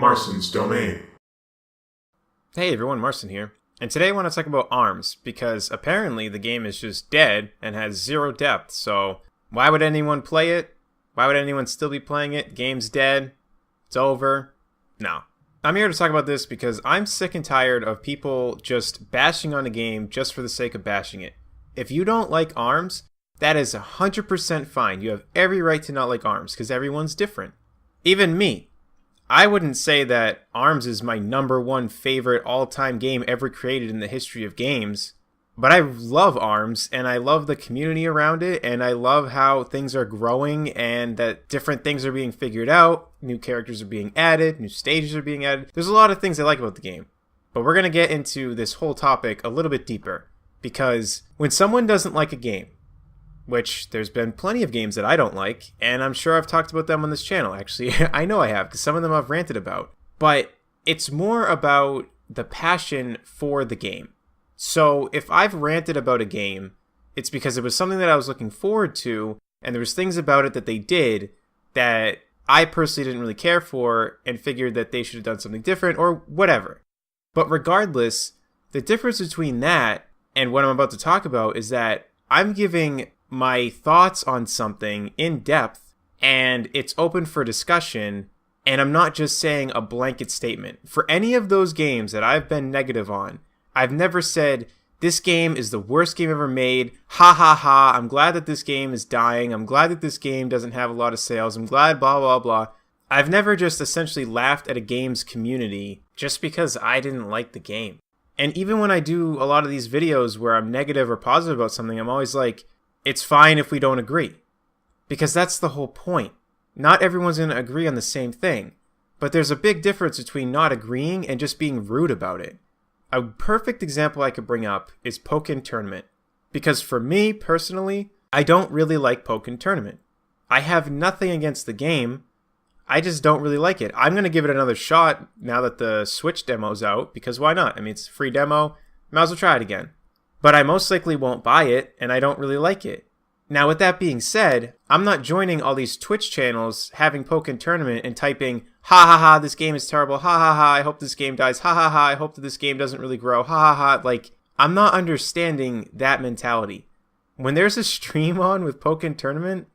Marston's Domain. Hey everyone, Marston here. And today I want to talk about ARMS, because apparently the game is just dead and has zero depth, so why would anyone play it? Why would anyone still be playing it? The game's dead. It's over. No. I'm here to talk about this because I'm sick and tired of people just bashing on a game just for the sake of bashing it. If you don't like ARMS, that is 100% fine. You have every right to not like ARMS, because everyone's different. Even me. I wouldn't say that ARMS is my number one favorite all-time game ever created in the history of games, but I love ARMS, and I love the community around it, and I love how things are growing, and that different things are being figured out, new characters are being added, new stages are being added. There's a lot of things I like about the game, but we're going to get into this whole topic a little bit deeper, because when someone doesn't like a game, which there's been plenty of games that I don't like, and I'm sure I've talked about them on this channel. Actually, I know I have, because some of them I've ranted about. But it's more about the passion for the game. So if I've ranted about a game, it's because it was something that I was looking forward to, and there was things about it that they did that I personally didn't really care for, and figured that they should have done something different, or whatever. But regardless, the difference between that and what I'm about to talk about is that I'm giving my thoughts on something in depth, and it's open for discussion, and I'm not just saying a blanket statement. For any of those games that I've been negative on, I've never said, this game is the worst game ever made, ha ha ha, I'm glad that this game is dying, I'm glad that this game doesn't have a lot of sales, I'm glad blah blah blah. I've never just essentially laughed at a game's community just because I didn't like the game. And even when I do a lot of these videos where I'm negative or positive about something, I'm always like, it's fine if we don't agree. Because that's the whole point. Not everyone's going to agree on the same thing. But there's a big difference between not agreeing and just being rude about it. A perfect example I could bring up is Pokken Tournament. Because for me, personally, I don't really like Pokken Tournament. I have nothing against the game. I just don't really like it. I'm going to give it another shot now that the Switch demo's out. Because why not? I mean, it's a free demo. Might as well try it again. But I most likely won't buy it, and I don't really like it. Now, with that being said, I'm not joining all these Twitch channels having Pokken Tournament and typing, ha ha ha, this game is terrible, ha ha ha, I hope this game dies, ha ha ha, I hope that this game doesn't really grow, ha ha ha. Like, I'm not understanding that mentality. When there's a stream on with Pokken Tournament,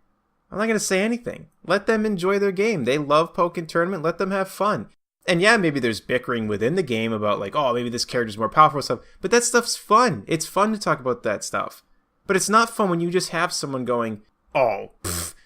I'm not going to say anything. Let them enjoy their game. They love Pokken Tournament, let them have fun. And yeah, maybe there's bickering within the game about like, oh, maybe this character's more powerful stuff. But that stuff's fun. It's fun to talk about that stuff. But it's not fun when you just have someone going, oh,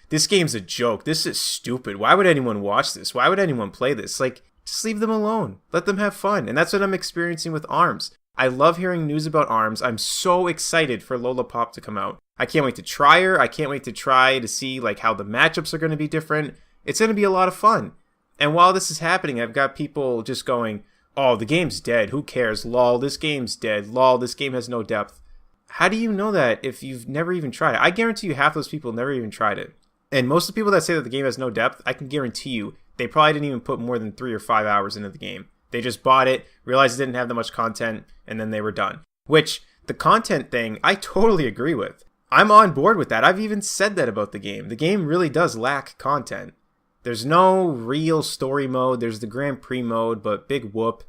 this game's a joke. This is stupid. Why would anyone watch this? Why would anyone play this? Like, just leave them alone. Let them have fun. And that's what I'm experiencing with ARMS. I love hearing news about ARMS. I'm so excited for Lola Pop to come out. I can't wait to try her. I can't wait to try to see like how the matchups are going to be different. It's going to be a lot of fun. And while this is happening, I've got people just going, oh, the game's dead. Who cares? Lol, this game's dead. Lol, this game has no depth. How do you know that if you've never even tried it? I guarantee you half those people never even tried it. And most of the people that say that the game has no depth, I can guarantee you they probably didn't even put more than 3 or 5 hours into the game. They just bought it, realized it didn't have that much content, and then they were done. Which, the content thing, I totally agree with. I'm on board with that. I've even said that about the game. The game really does lack content. There's no real story mode. There's the Grand Prix mode, but big whoop.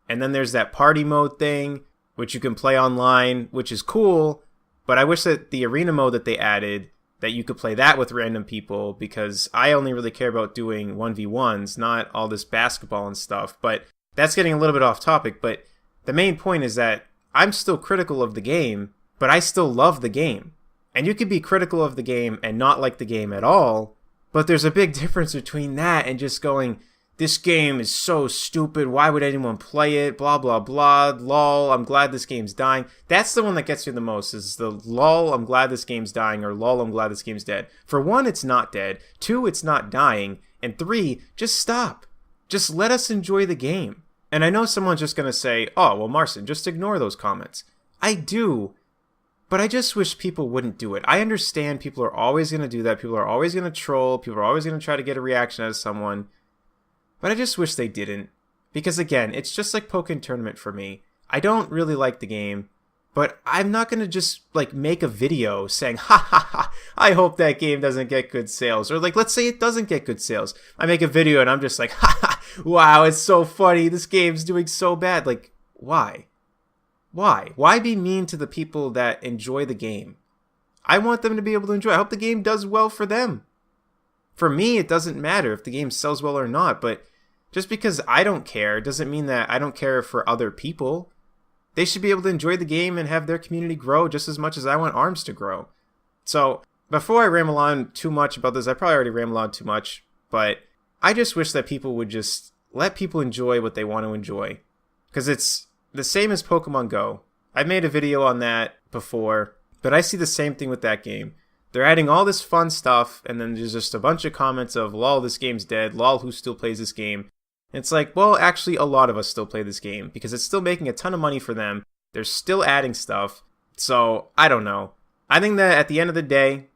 And then there's that party mode thing, which you can play online, which is cool. But I wish that the arena mode that they added, that you could play that with random people, because I only really care about doing 1v1s, not all this basketball and stuff. But that's getting a little bit off topic. But the main point is that I'm still critical of the game, but I still love the game. And you could be critical of the game and not like the game at all. But there's a big difference between that and just going, this game is so stupid, why would anyone play it, blah, blah, blah, lol, I'm glad this game's dying. That's the one that gets me the most, is the lol, I'm glad this game's dying, or lol, I'm glad this game's dead. For 1, it's not dead, 2, it's not dying, and 3, just stop. Just let us enjoy the game. And I know someone's just going to say, oh, well, Marston, just ignore those comments. I do. But I just wish people wouldn't do it. I understand people are always going to do that. People are always going to troll. People are always going to try to get a reaction out of someone. But I just wish they didn't. Because again, it's just like Pokken Tournament for me. I don't really like the game. But I'm not going to just like make a video saying, ha ha ha, I hope that game doesn't get good sales. Or like, let's say it doesn't get good sales. I make a video and I'm just like, ha ha, Wow, it's so funny. This game's doing so bad. Like, why? Why? Why be mean to the people that enjoy the game? I want them to be able to enjoy. I hope the game does well for them. For me, it doesn't matter if the game sells well or not, but just because I don't care doesn't mean that I don't care for other people. They should be able to enjoy the game and have their community grow just as much as I want ARMS to grow. So, before I ramble on too much about this, I probably already rambled on too much, but I just wish that people would just let people enjoy what they want to enjoy. Because it's the same as Pokemon Go. I've made a video on that before, but I see the same thing with that game. They're adding all this fun stuff, and then there's just a bunch of comments of, lol, this game's dead, lol, who still plays this game? And it's like, well, actually, a lot of us still play this game, because it's still making a ton of money for them. They're still adding stuff, so I don't know. I think that at the end of the day,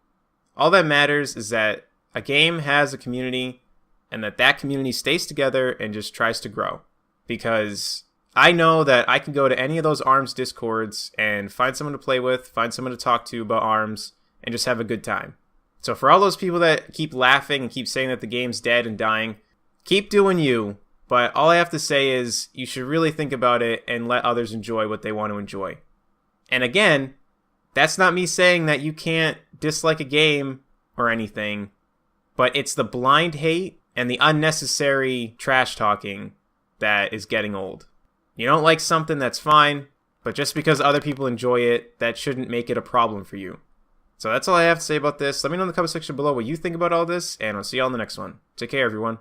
all that matters is that a game has a community, and that community stays together and just tries to grow. Because I know that I can go to any of those ARMS discords and find someone to play with, find someone to talk to about ARMS, and just have a good time. So for all those people that keep laughing and keep saying that the game's dead and dying, keep doing you. But all I have to say is you should really think about it and let others enjoy what they want to enjoy. And again, that's not me saying that you can't dislike a game or anything, but it's the blind hate and the unnecessary trash talking that is getting old. You don't like something, that's fine, but just because other people enjoy it, that shouldn't make it a problem for you. So that's all I have to say about this. Let me know in the comment section below what you think about all this, and I'll see y'all in the next one. Take care, everyone.